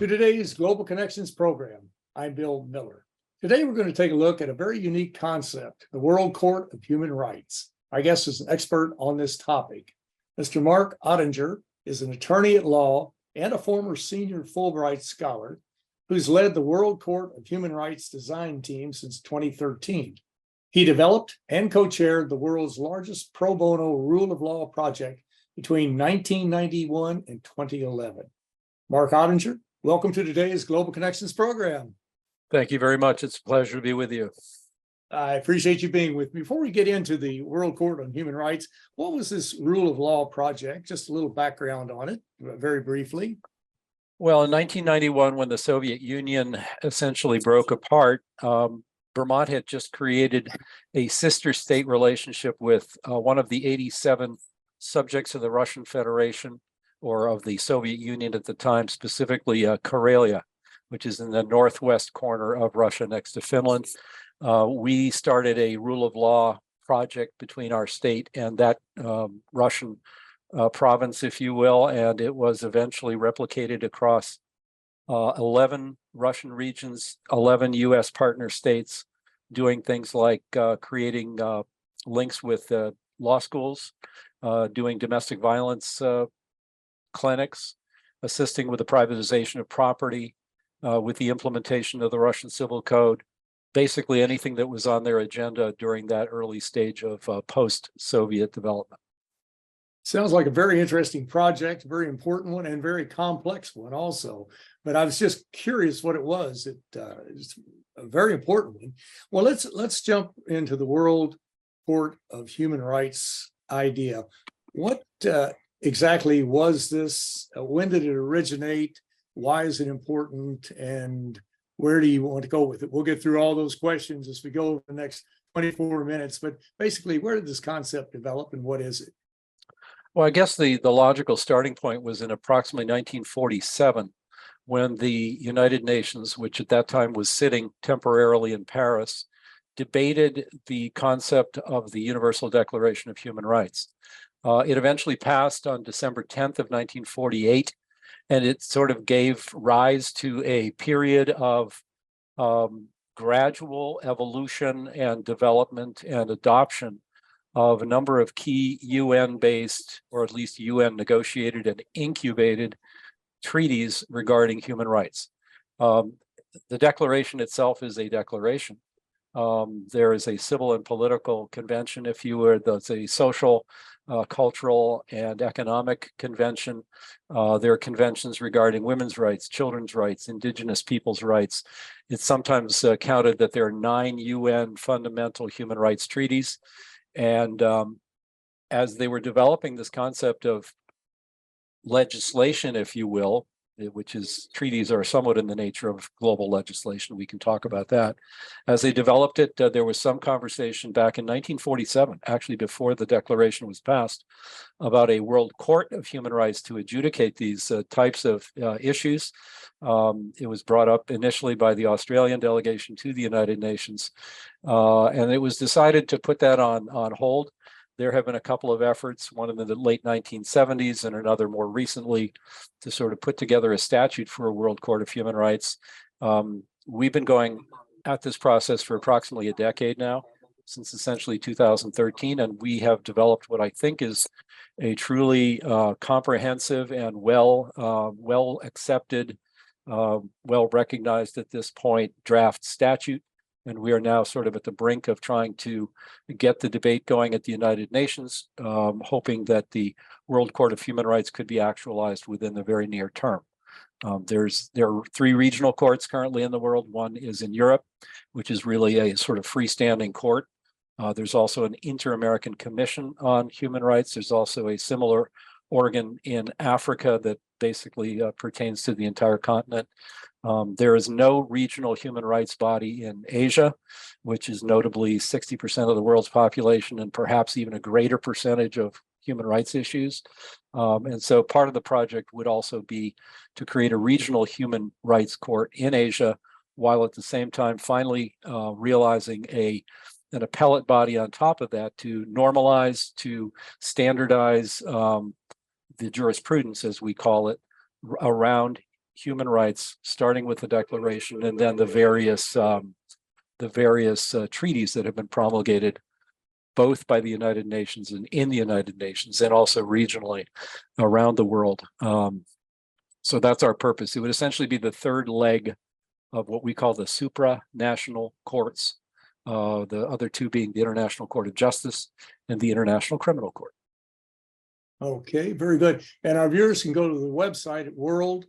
to today's Global Connections program. I'm Bill Miller. Today, we're going to take a look at a very unique concept, the World Court of Human Rights. Our guest is an expert on this topic. Mr. Mark Oettinger is an attorney at law and a former senior Fulbright scholar who's led the World Court of Human Rights design team since 2013. He developed and co-chaired the world's largest pro bono rule of law project between 1991 and 2011. Mark Oettinger, welcome to today's Global Connections program. Thank you very much. It's a pleasure to be with you. I appreciate you being with me. Before we get into the World Court on Human Rights, what was this rule of law project? Just a little background on it, very briefly. Well, in 1991, when the Soviet Union essentially broke apart, Vermont had just created a sister state relationship with one of the 87 subjects of the Russian Federation, or of the Soviet Union at the time, specifically Karelia, which is in the northwest corner of Russia next to Finland. We started a rule of law project between our state and that Russian province, if you will, and it was eventually replicated across 11 Russian regions, 11 US partner states, doing things like creating links with law schools, doing domestic violence clinics, assisting with the privatization of property, with the implementation of the Russian Civil Code, basically anything that was on their agenda during that early stage of post-Soviet development. Sounds like a very interesting project, very important one, and very complex one also. But I was just curious what it was. It's a very important one. Well, let's jump into the World Court of Human Rights idea. What exactly was this? When did it originate? Why is it important? And where do you want to go with it? We'll get through all those questions as we go over the next 24 minutes. But basically, where did this concept develop and what is it? Well, I guess the logical starting point was in approximately 1947, when the United Nations, which at that time was sitting temporarily in Paris, debated the concept of the Universal Declaration of Human Rights. It eventually passed on December 10th of 1948, and it sort of gave rise to a period of gradual evolution and development and adoption of a number of key UN-based, or at least UN-negotiated and incubated treaties regarding human rights. The declaration itself is a declaration. There is a civil and political convention, if you will. There's a social, cultural, and economic convention. There are conventions regarding women's rights, children's rights, indigenous people's rights. It's sometimes counted that there are 9 UN fundamental human rights treaties. And as they were developing this concept of legislation, if you will, which is treaties are somewhat in the nature of global legislation. We can talk about that. As they developed it, there was some conversation back in 1947, actually before the declaration was passed, about a World Court of Human Rights to adjudicate these types of issues. It was brought up initially by the Australian delegation to the United Nations, and it was decided to put that on hold. There have been a couple of efforts, one in the late 1970s and another more recently, to sort of put together a statute for a World Court of Human Rights. We've been going at this process for approximately a decade now, since essentially 2013, and we have developed what I think is a truly comprehensive and well accepted, well recognized at this point draft statute. And we are now sort of at the brink of trying to get the debate going at the United Nations, hoping that the World Court of Human Rights could be actualized within the very near term. There are 3 regional courts currently in the world. One is in Europe, which is really a sort of freestanding court. There's also an Inter-American Commission on Human Rights. There's also a similar organ in Africa that basically pertains to the entire continent. There is no regional human rights body in Asia, which is notably 60% of the world's population and perhaps even a greater percentage of human rights issues. And so part of the project would also be to create a regional human rights court in Asia, while at the same time finally realizing an appellate body on top of that to normalize, to standardize the jurisprudence, as we call it, around human rights, starting with the Declaration and then the various treaties that have been promulgated both by the United Nations and in the United Nations and also regionally around the world. So that's our purpose. It would essentially be the third leg of what we call the supranational courts, the other two being the International Court of Justice and the International Criminal Court. Okay, very good. And our viewers can go to the website at World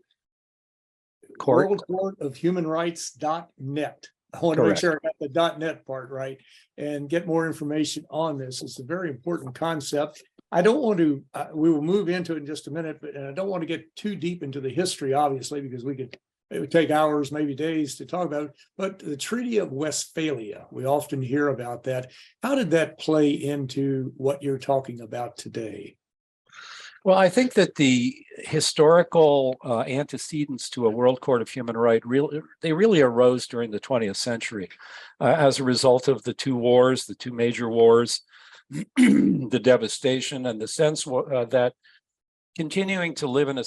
Court of Human Rights.net. I want to make sure I got the .net part right and get more information on this. It's a very important concept. I don't want to, we will move into it in just a minute, but and I don't want to get too deep into the history, obviously, because it would take hours, maybe days to talk about it. But the Treaty of Westphalia, we often hear about that. How did that play into what you're talking about today? Well, I think that the historical antecedents to a World Court of Human Rights really arose during the 20th century as a result of the two wars, the two major wars, the devastation, and the sense that continuing to live in a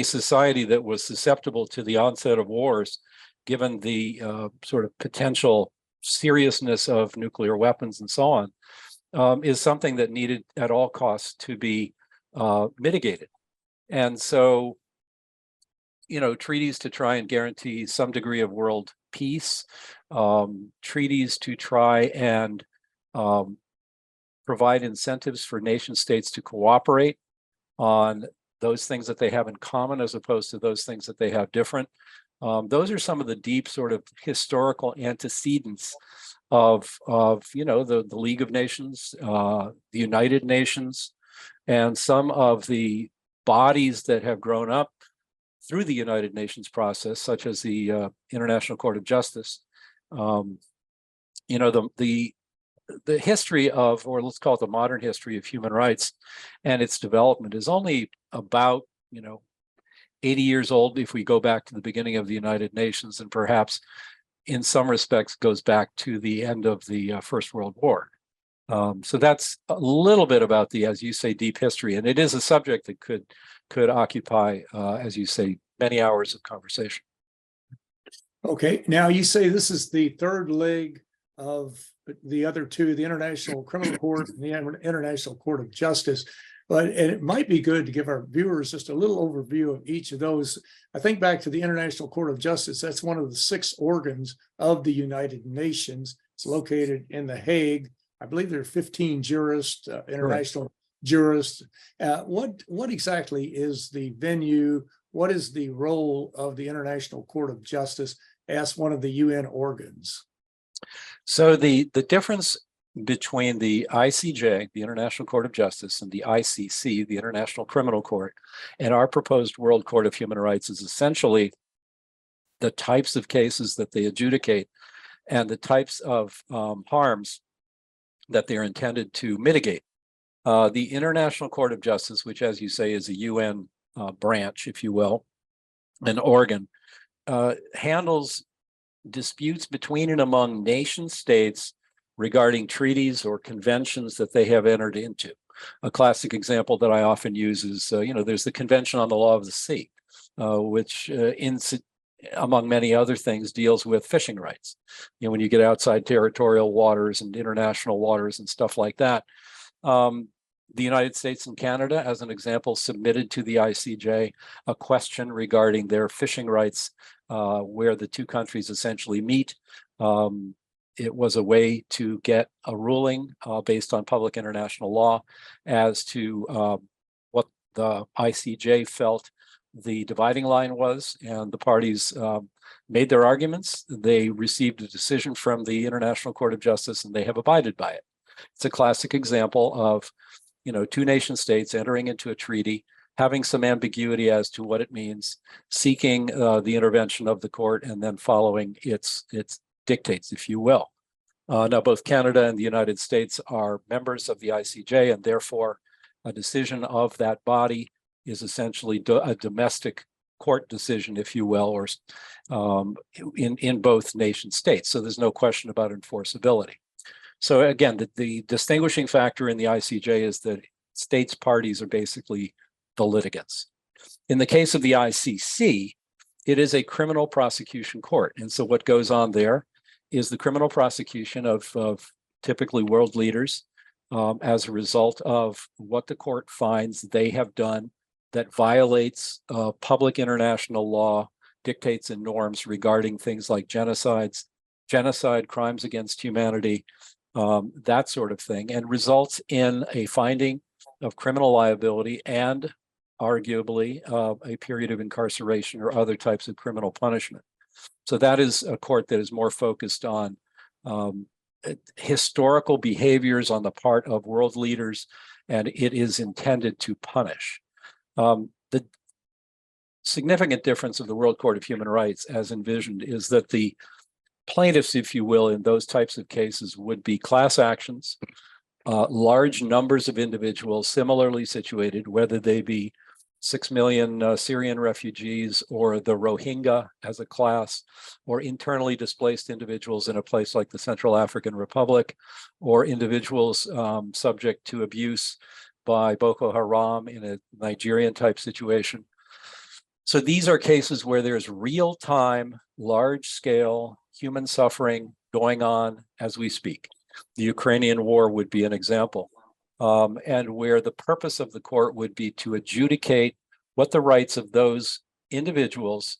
society that was susceptible to the onset of wars, given the sort of potential seriousness of nuclear weapons and so on, is something that needed at all costs to be mitigated. And so, treaties to try and guarantee some degree of world peace, treaties to try and provide incentives for nation states to cooperate on those things that they have in common as opposed to those things that they have different. Those are some of the deep sort of historical antecedents of the League of Nations, the United Nations, and some of the bodies that have grown up through the United Nations process, such as the International Court of Justice. The history of, or let's call it the modern history of human rights and its development is only about, 80 years old if we go back to the beginning of the United Nations, and perhaps in some respects goes back to the end of the First World War. So that's a little bit about the, as you say, deep history, and it is a subject that could occupy, as you say, many hours of conversation. Okay, now you say this is the third leg of the other two, the International Criminal Court and the International Court of Justice. But it might be good to give our viewers just a little overview of each of those. I think back to the International Court of Justice, that's one of the 6 organs of the United Nations. It's located in The Hague. I believe there are 15 jurists, international jurists. What exactly is the venue? What is the role of the International Court of Justice as one of the UN organs? So the difference between the ICJ, the International Court of Justice, and the ICC, the International Criminal Court, and our proposed World Court of Human Rights is essentially the types of cases that they adjudicate and the types of harms that they're intended to mitigate. The International Court of Justice, which, as you say, is a UN branch, if you will, an organ, handles disputes between and among nation states regarding treaties or conventions that they have entered into. A classic example that I often use is, there's the Convention on the Law of the Sea, which among many other things deals with fishing rights. When you get outside territorial waters and international waters and stuff like that. The United States and Canada, as an example, submitted to the ICJ a question regarding their fishing rights, where the two countries essentially meet. It was a way to get a ruling based on public international law as to what the ICJ felt the dividing line was, and the parties made their arguments. They received a decision from the International Court of Justice, and they have abided by it. It's a classic example of two nation states entering into a treaty, having some ambiguity as to what it means, seeking the intervention of the court, and then following its dictates, if you will. Now, both Canada and the United States are members of the ICJ, and therefore a decision of that body is essentially a domestic court decision, if you will, or in both nation states. So there's no question about enforceability. So again, the distinguishing factor in the ICJ is that states parties are basically the litigants. In the case of the ICC, it is a criminal prosecution court. And so what goes on there is the criminal prosecution of typically world leaders as a result of what the court finds they have done that violates public international law, dictates and norms regarding things like genocide, crimes against humanity, that sort of thing, and results in a finding of criminal liability and arguably a period of incarceration or other types of criminal punishment. So that is a court that is more focused on historical behaviors on the part of world leaders, and it is intended to punish. The significant difference of the World Court of Human Rights as envisioned is that the plaintiffs, if you will, in those types of cases would be class actions, large numbers of individuals similarly situated, whether they be 6 million Syrian refugees or the Rohingya as a class, or internally displaced individuals in a place like the Central African Republic, or individuals subject to abuse by Boko Haram in a Nigerian type situation. So these are cases where there's real-time, large-scale human suffering going on as we speak. The Ukrainian war would be an example. And where the purpose of the court would be to adjudicate what the rights of those individuals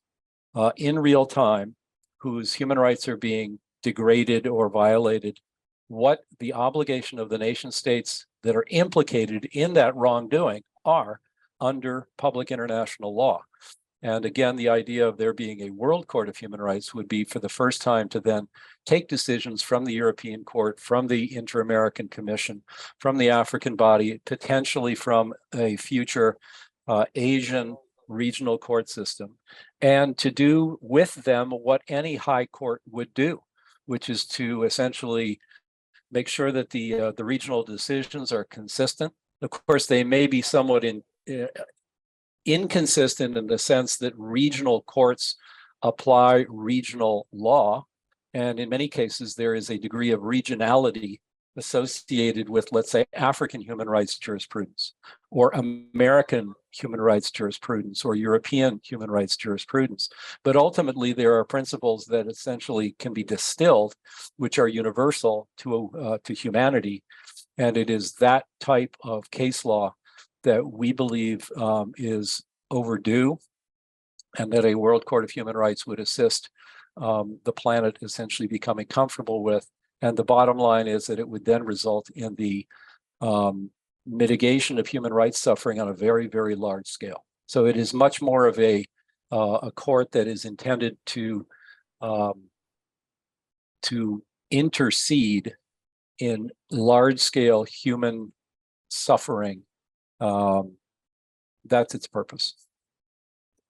in real time, whose human rights are being degraded or violated, what the obligation of the nation states that are implicated in that wrongdoing are under public international law. And again, the idea of there being a World Court of Human Rights would be for the first time to then take decisions from the European Court, from the Inter-American Commission, from the African body, potentially from a future Asian regional court system, and to do with them what any high court would do, which is to essentially make sure that the regional decisions are consistent. Of course, they may be somewhat inconsistent in the sense that regional courts apply regional law, and in many cases there is a degree of regionality associated with, let's say, African human rights jurisprudence, or American human rights jurisprudence, or European human rights jurisprudence. But ultimately, there are principles that essentially can be distilled, which are universal to humanity. And it is that type of case law that we believe is overdue, and that a World Court of Human Rights would assist the planet essentially becoming comfortable with. And the bottom line is that it would then result in the mitigation of human rights suffering on a very, very large scale. So it is much more of a court that is intended to intercede in large-scale human suffering. That's its purpose.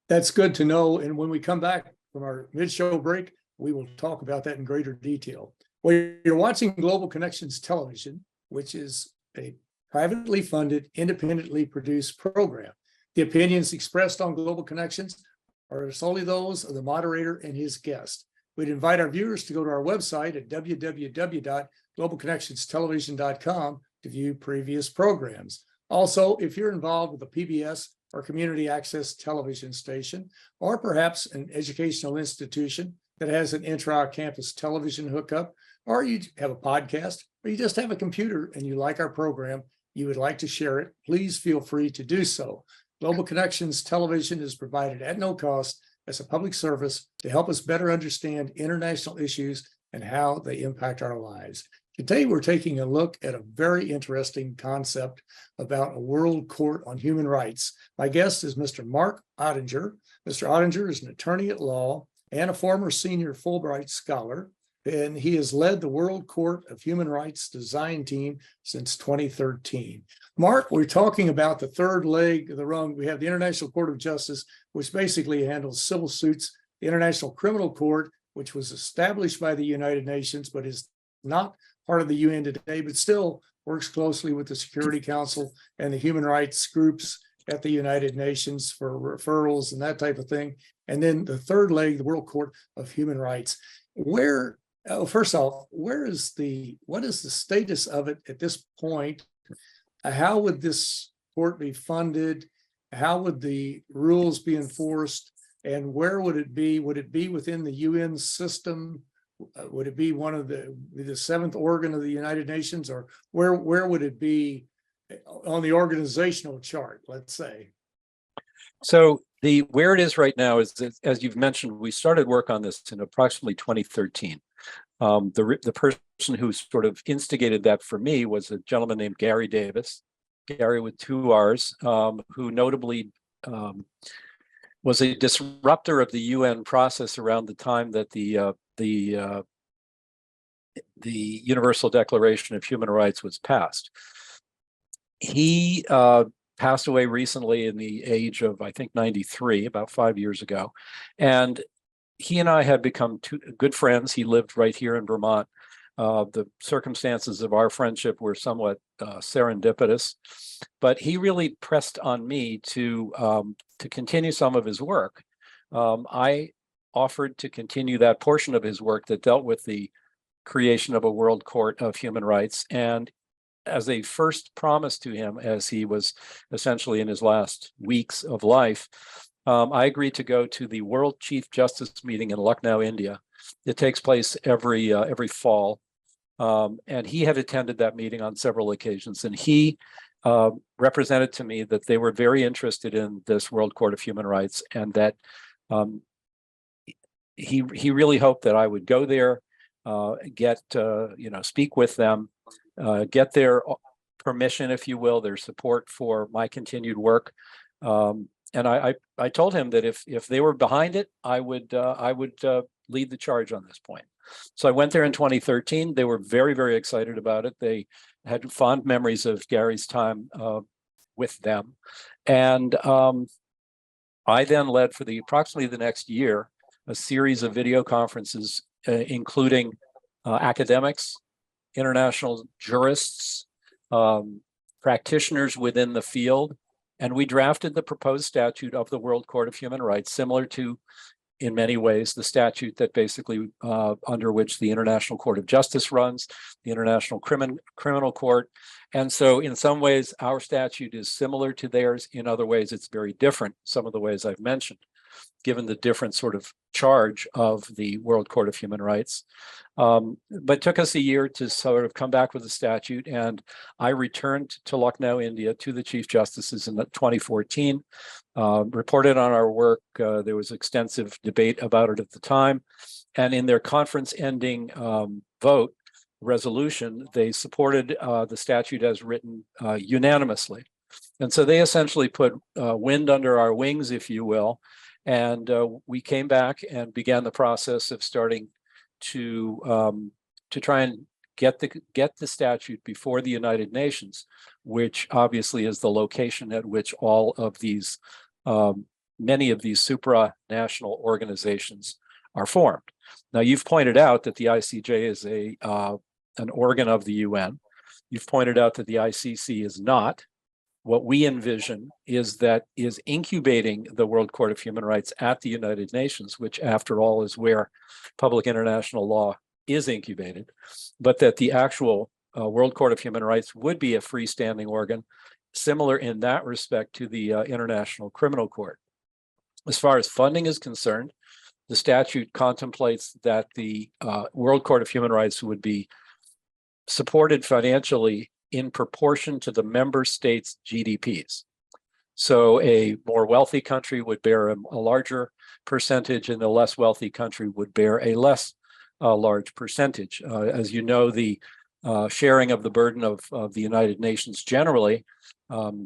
That's good to know. And when we come back from our mid-show break, we will talk about that in greater detail. Well, you're watching Global Connections Television, which is a privately funded, independently produced program. The opinions expressed on Global Connections are solely those of the moderator and his guest. We'd invite our viewers to go to our website at www.globalconnectionstelevision.com to view previous programs. Also, if you're involved with a PBS or community access television station, or perhaps an educational institution that has an intra-campus television hookup, or you have a podcast, or you just have a computer and you like our program, you would like to share it, please feel free to do so. Global Connections Television is provided at no cost as a public service to help us better understand international issues and how they impact our lives. Today, we're taking a look at a very interesting concept about a World Court on Human Rights. My guest is Mr. Mark Oettinger. Mr. Oettinger is an attorney at law and a former senior Fulbright scholar, and he has led the World Court of Human Rights design team since 2013. Mark, we're talking about the third leg of the rung. We have the International Court of Justice, which basically handles civil suits, the International Criminal Court, which was established by the United Nations, but is not part of the UN today, but still works closely with the Security Council and the human rights groups at the United Nations for referrals and that type of thing. And then the third leg, the World Court of Human Rights. First off, what is the status of it at this point? How would this court be funded? how would the rules be enforced, and where would it be? Would it be within the UN system? Would it be one of the seventh organ of the United Nations, or where would it be on the organizational chart, let's say? So where it is right now is, as you've mentioned, we started work on this in approximately 2013. The person who sort of instigated that for me was a gentleman named Gary Davis, Gary with 2 R's, who notably was a disruptor of the UN process around the time that the Universal Declaration of Human Rights was passed. He passed away recently in the age of, I think, 93, about 5 years ago. And he and I had become good friends. He lived right here in Vermont. The circumstances of our friendship were somewhat serendipitous, but he really pressed on me to continue some of his work. I offered to continue that portion of his work that dealt with the creation of a World Court of Human Rights. And as a first promise to him, as he was essentially in his last weeks of life, I agreed to go to the World Chief Justice meeting in Lucknow, India. It takes place every fall. And he had attended that meeting on several occasions, and he represented to me that they were very interested in this World Court of Human Rights, and that he really hoped that I would go there, speak with them, get their permission, if you will, their support for my continued work. And I told him that if they were behind it, I would lead the charge on this point. So I went there in 2013. They were very, very excited about it. They had fond memories of Gary's time with them. And I then led for approximately the next year a series of video conferences, including academics, international jurists, practitioners within the field. And we drafted the proposed statute of the World Court of Human Rights, similar to, in many ways, the statute that basically under which the International Court of Justice runs, the International Criminal Court. And so in some ways, our statute is similar to theirs. In other ways, it's very different, some of the ways I've mentioned, given the different sort of charge of the World Court of Human Rights. But it took us a year to sort of come back with a statute, and I returned to Lucknow, India, to the Chief Justices in 2014, reported on our work. There was extensive debate about it at the time, and in their conference-ending vote resolution, they supported the statute as written unanimously. And so they essentially put wind under our wings, if you will, and we came back and began the process of starting to try and get the statute before the United Nations, which obviously is the location at which all of these, many of these supranational organizations are formed. Now, you've pointed out that the ICJ is an organ of the UN. You've pointed out that the ICC is not. What we envision is incubating the World Court of Human Rights at the United Nations, which after all is where public international law is incubated, but that the actual World Court of Human Rights would be a freestanding organ, similar in that respect to the International Criminal Court. As far as funding is concerned, the statute contemplates that the World Court of Human Rights would be supported financially in proportion to the member states' GDPs. So a more wealthy country would bear a larger percentage, and a less wealthy country would bear a less large percentage. As you know, the sharing of the burden of the United Nations generally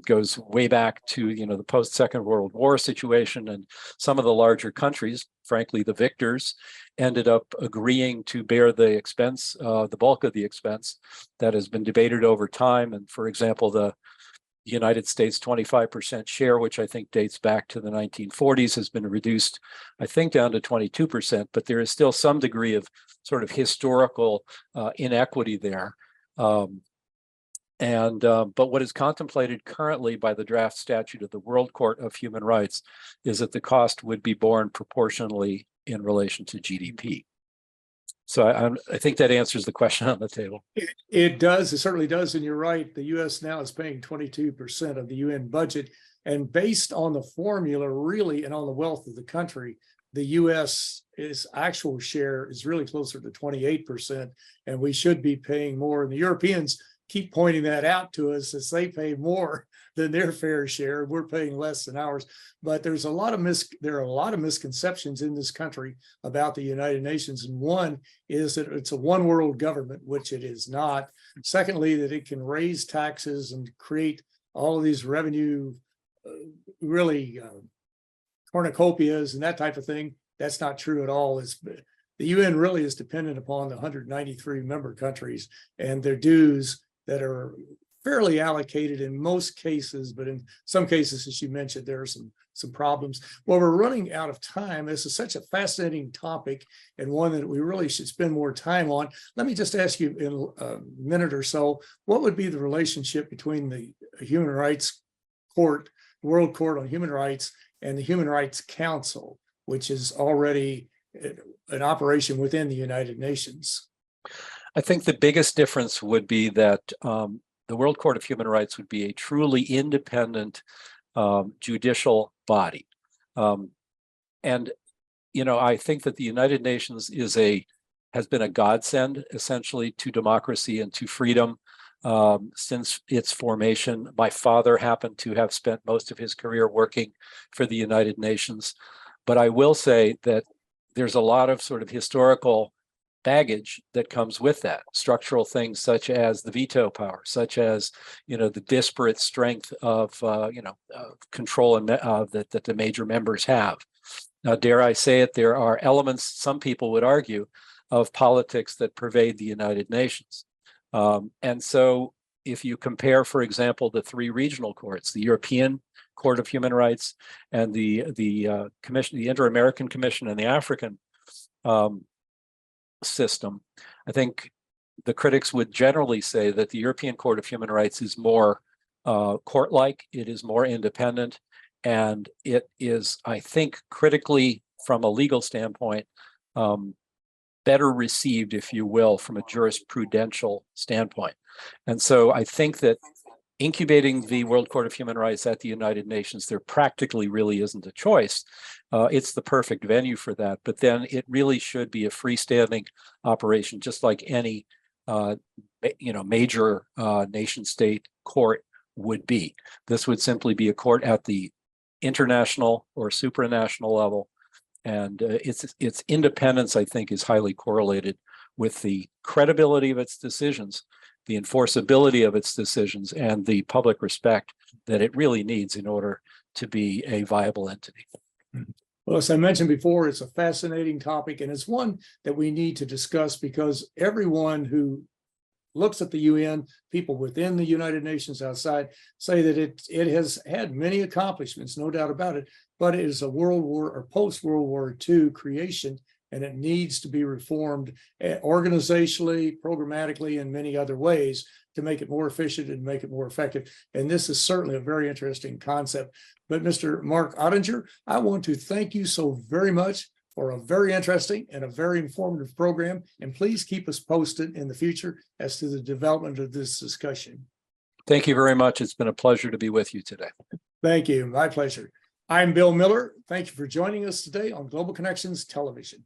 goes way back to the post-Second World War situation, and some of the larger countries, frankly, the victors, ended up agreeing to bear the expense, the bulk of the expense. That has been debated over time. And for example, the United States 25% share, which I think dates back to the 1940s, has been reduced, I think, down to 22%, but there is still some degree of sort of historical inequity there. But what is contemplated currently by the draft statute of the World Court of Human Rights is that the cost would be borne proportionally in relation to GDP. So I think that answers the question on the table. It does. It certainly does. And you're right. The U.S. now is paying 22% of the UN budget. And based on the formula, really, and on the wealth of the country, the U.S. actual share is really closer to 28%. And we should be paying more. And the Europeans keep pointing that out to us as they pay more than their fair share. We're paying less than ours. But there are a lot of misconceptions in this country about the United Nations. And one is that it's a one world government, which it is not. Secondly, that it can raise taxes and create all of these revenue, cornucopias and that type of thing. That's not true at all. The UN really is dependent upon the 193 member countries and their dues that are fairly allocated in most cases, but in some cases, as you mentioned, there are some problems. Well, we're running out of time. This is such a fascinating topic and one that we really should spend more time on. Let me just ask you in a minute or so, what would be the relationship between the Human Rights Court, the World Court on Human Rights, and the Human Rights Council, which is already an operation within the United Nations? I think the biggest difference would be that the World Court of Human Rights would be a truly independent judicial body. And, you know, I think that the United Nations has been a godsend essentially to democracy and to freedom since its formation. My father happened to have spent most of his career working for the United Nations. But I will say that there's a lot of sort of historical baggage that comes with that, structural things such as the veto power, such as, you know, the disparate strength of, control and that the major members have. Now, dare I say it, there are elements, some people would argue, of politics that pervade the United Nations. And so if you compare, for example, the three regional courts, the European Court of Human Rights and the Commission, the Inter-American Commission and the African system, I think the critics would generally say that the European Court of Human Rights is more court-like, it is more independent, and it is, I think, critically from a legal standpoint, better received, if you will, from a jurisprudential standpoint. And so I think that incubating the World Court of Human Rights at the United Nations, there practically really isn't a choice. It's the perfect venue for that, but then it really should be a freestanding operation, just like any major nation state court would be. This would simply be a court at the international or supranational level. And its independence, I think, is highly correlated with the credibility of its decisions, the enforceability of its decisions, and the public respect that it really needs in order to be a viable entity. Well, as I mentioned before, it's a fascinating topic, and it's one that we need to discuss because everyone who looks at the UN, people within the United Nations, outside, say that it has had many accomplishments, no doubt about it, but it is a World War or post-World War II creation, and it needs to be reformed organizationally, programmatically, and many other ways to make it more efficient and make it more effective. And this is certainly a very interesting concept. But Mr. Mark Oettinger, I want to thank you so very much for a very interesting and a very informative program. And please keep us posted in the future as to the development of this discussion. Thank you very much. It's been a pleasure to be with you today. Thank you. My pleasure. I'm Bill Miller. Thank you for joining us today on Global Connections Television.